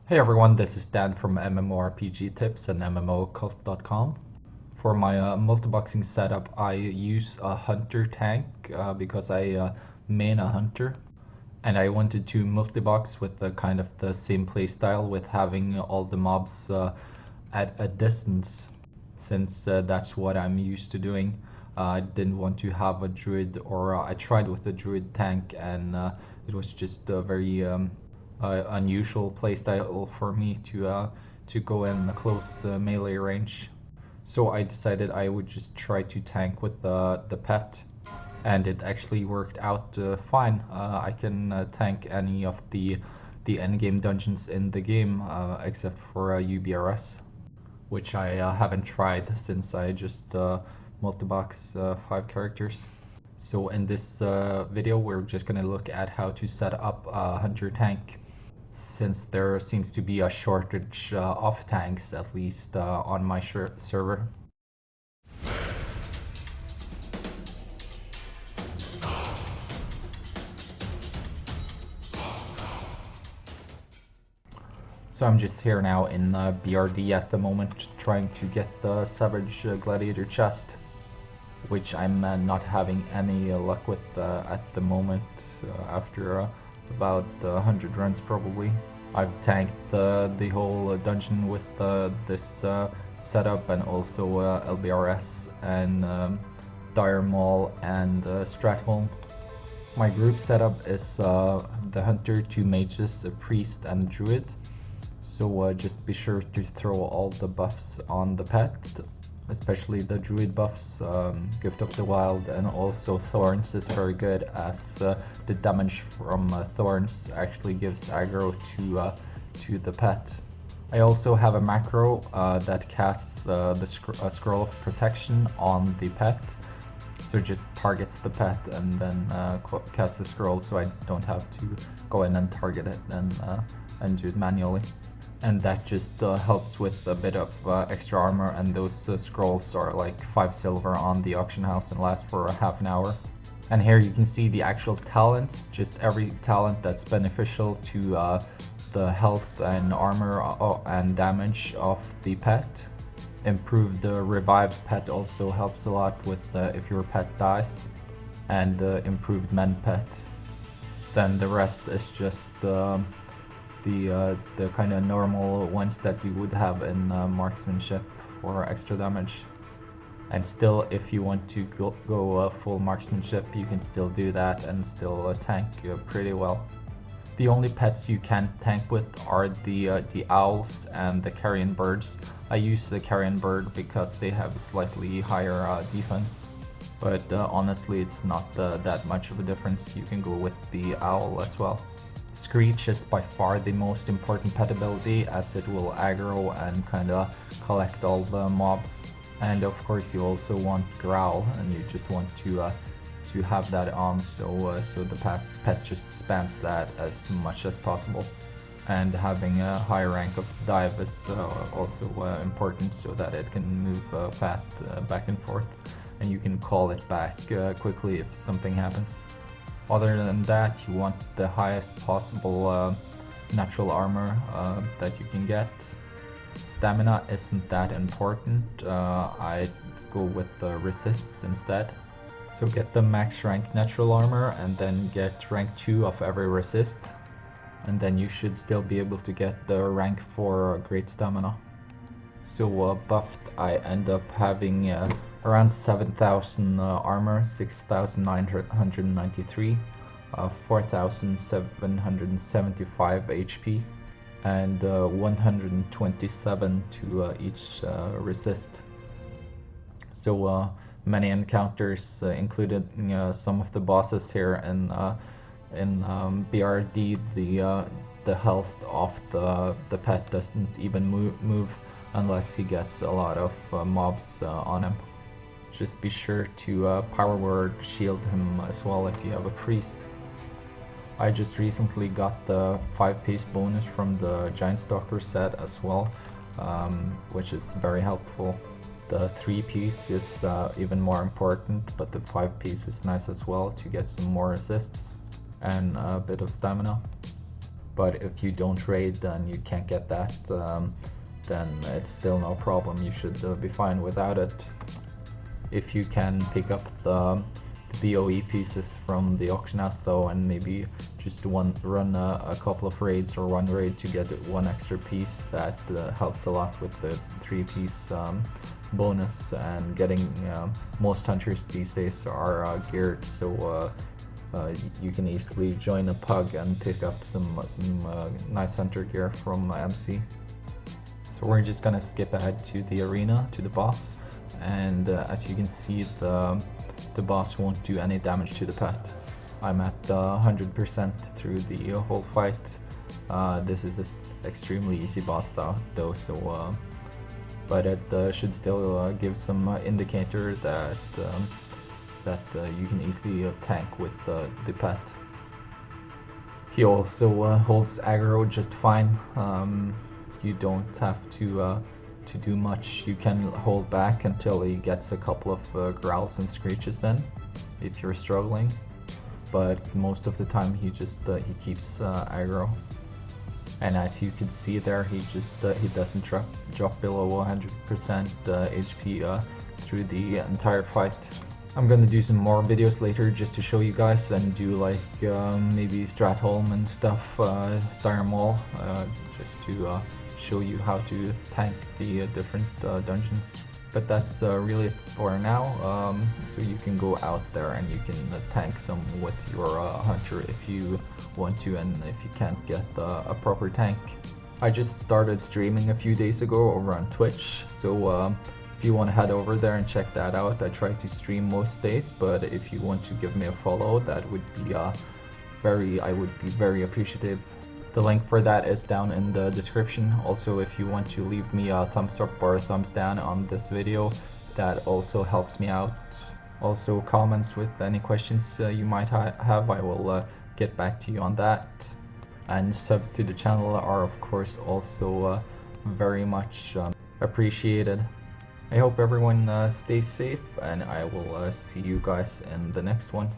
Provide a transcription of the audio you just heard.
Hey everyone, this is Dan from MMORPG Tips and MMOcult.com. For my multiboxing setup, I use a hunter tank because I main a hunter, and I wanted to multibox with the kind of the same playstyle with having all the mobs at a distance, since that's what I'm used to doing. I didn't want to have a druid, or I tried with the druid tank, and it was just a very unusual playstyle for me to go in a close melee range. So I decided I would just try to tank with the pet, and it actually worked out fine. I can tank any of the endgame dungeons in the game except for UBRS, which I haven't tried since I just multibox 5 characters. So in this video, we're just gonna look at how to set up a hunter tank, since there seems to be a shortage of tanks, at least on my server. So I'm just here now in BRD at the moment, trying to get the Savage Gladiator chest, which I'm not having any luck with at the moment after about 100 runs probably. I've tanked the whole dungeon with this setup, and also LBRS and Dire Maul and Stratholme. My group setup is the Hunter, 2 Mages, a Priest and a Druid. So just be sure to throw all the buffs on the pet, especially the Druid buffs. Gift of the Wild and also Thorns is very good, as the damage from Thorns actually gives aggro to the pet. I also have a macro that casts a Scroll of Protection on the pet. So it just targets the pet and then casts the scroll, so I don't have to go in and target it and do it manually. And that just helps with a bit of extra armor, and those scrolls are like 5 silver on the auction house and last for half an hour. And here you can see the actual talents, just every talent that's beneficial to the health and armor and damage of the pet. Improved revived pet also helps a lot with if your pet dies, and improved mend pet. Then the rest is just the kind of normal ones that you would have in marksmanship for extra damage. And still, if you want to go full marksmanship, you can still do that and still tank pretty well. The only pets you can tank with are the owls and the carrion birds. I use the carrion bird because they have a slightly higher defense, but honestly it's not that much of a difference. You can go with the owl as well. Screech is by far the most important pet ability, as it will aggro and kinda collect all the mobs. And of course you also want Growl, and you just want to have that on, so the pet just spams that as much as possible. And having a high rank of dive is also important, so that it can move fast back and forth, and you can call it back quickly if something happens. Other than that, you want the highest possible natural armor that you can get. Stamina isn't that important. I go with the resists instead. So get the max rank natural armor and then get rank 2 of every resist. And then you should still be able to get the rank 4 great stamina. So buffed, I end up having around 7,000 armor, 6,993, 4,775 HP, and 127 to each resist. So many encounters, including some of the bosses here in BRD. The health of the pet doesn't even move unless he gets a lot of mobs on him. Just be sure to power word shield him as well if you have a priest. I just recently got the 5-piece bonus from the Giant Stalker set as well, which is very helpful. The 3-piece is even more important, but the 5-piece is nice as well to get some more assists and a bit of stamina. but if you don't raid then you can't get that, then it's still no problem. You should be fine without it. If you can pick up the BOE pieces from the auction house though, and maybe just run a couple of raids or one raid to get one extra piece, that helps a lot with the 3-piece bonus. And getting most hunters these days are geared, so you can easily join a pug and pick up some nice hunter gear from MC. So we're just gonna skip ahead to the arena, to the boss, and as you can see, the boss won't do any damage to the pet. I'm at 100% through the whole fight. This is an extremely easy boss though, so but it should still give some indicator that you can easily tank with the pet. He also holds aggro just fine. You don't have to do much. You can hold back until he gets a couple of growls and screeches in, if you're struggling. But most of the time he just he keeps aggro. And as you can see there, he doesn't drop below 100% HP through the entire fight. I'm gonna do some more videos later just to show you guys, and do like maybe Stratholm and stuff, Dire Maul, just to show you how to tank the different dungeons. But that's really it for now. So you can go out there and you can tank some with your hunter if you want to, and if you can't get a proper tank. I just started streaming a few days ago over on Twitch, so if you want to head over there and check that out. I try to stream most days, but if you want to give me a follow, that would be I would be very appreciative. The link for that is down in the description. Also, if you want to leave me a thumbs up or a thumbs down on this video, that also helps me out. Also, comments with any questions you might have, I will get back to you on that. And subs to the channel are of course also very much appreciated. I hope everyone stays safe, and I will see you guys in the next one.